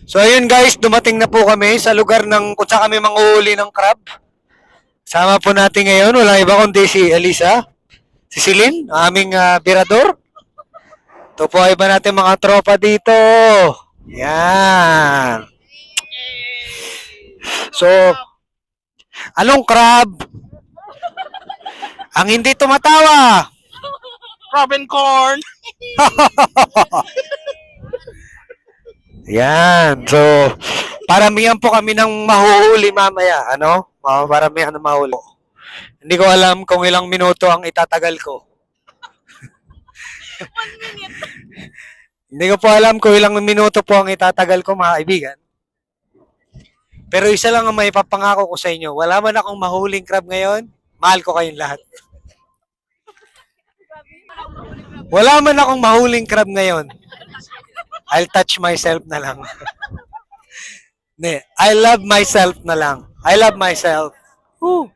So ayun guys, dumating na po kami sa lugar ng kung saan kami manguhuli ng crab. Sama po natin ngayon, wala iba kundi si Elisa, si Celine, aming birador. Ito po iba natin mga tropa dito. Yan. So, anong crab? Ang hindi tumatawa. Crab and corn. Yan. So, paramihan po kami ng mahuhuli mamaya. Ano? Paramihan ng mahuli. Hindi ko alam kung ilang minuto ang itatagal ko. 1 minute. Hindi ko po alam kung ilang minuto po ang itatagal ko, mga kaibigan. Pero isa lang ang may papangako ko sa inyo. Wala man akong mahuling crab ngayon, mahal ko kayong lahat. Wala man akong mahuling crab ngayon, I'll touch myself na lang. I love myself na lang. I love myself. Woo.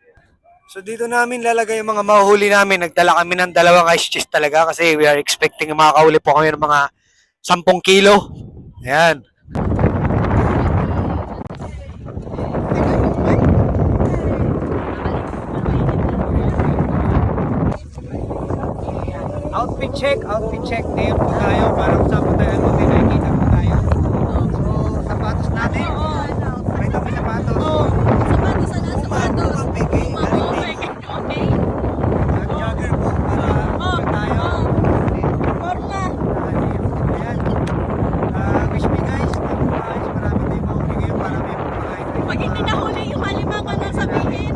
So dito namin lalagay yung mga mahuhuli namin. Nagdala kami ng 2 ice cheese talaga kasi we are expecting makakahuli po kami ng mga 10 kilo. Ayan. Outfit check. Ngayon po tayo. Parang saan po tayo. May nakikita po tayo. So, sapatos natin. May kami sapatos. Sapatos na sapatos. Okay. Jogger po para tayo. Forma. Ayan. Wish me guys. Marami tayong mahuli ngayon para may pagkain. Pag hindi nahuli yung alimango na sabihin.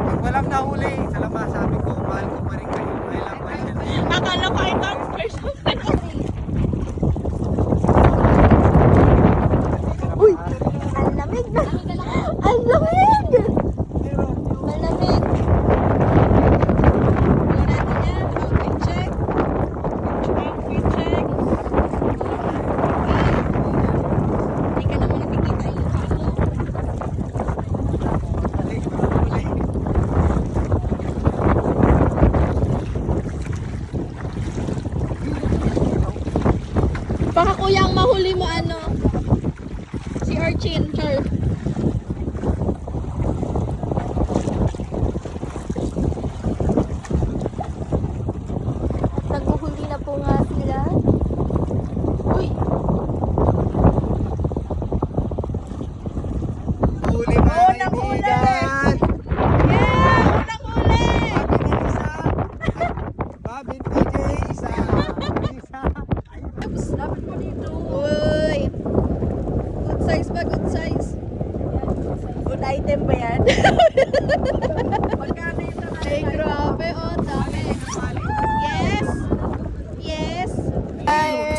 Pag walang nahuli, sa labas sabi ko, mahal ko pa rin kayo. I love myself. Akala ko ito ang first one. Uy! Ang lamig na! Ang lamig! Malamig! Wala natin yan. Outfit check. Outfit check. Hindi ka naman nakikita yung ano. Baka kuya ang mahuli mo ano? Si Archin, sure. Naghuhuli na po nga sila. Uy! Huli mga Unang huli! kaibigan! Yeah! Unang huli! Babin PJ, isa! Dapat po dito. Uy! Good size ba? Good size? Good item ba yan? Magkano ito? Ay, grabe. Oh, dami. Yes! Yes!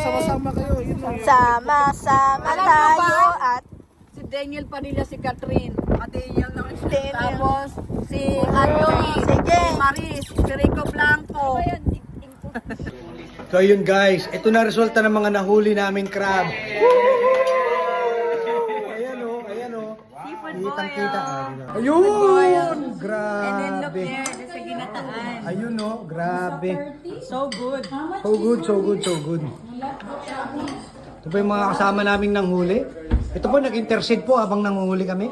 Sama-sama kayo. Yun lang. Sama-sama Alam mo tayo ba? at Si Daniel Padilla, si Catherine. Ate Daniel lang. Daniel. Tapos si Anthony, Sige. si Maris, si Rico Blanco. So yun guys, ito na resulta ng mga nahuli naming crab. Ayan o, ayan o. Kitang-kita. Ayun! Grabe. Sa ginataan. Ayun o, grabe. So good. So good. Ito po yung mga kasama naming nanghuli. Ito po, nag-intercede po habang nanghuli kami.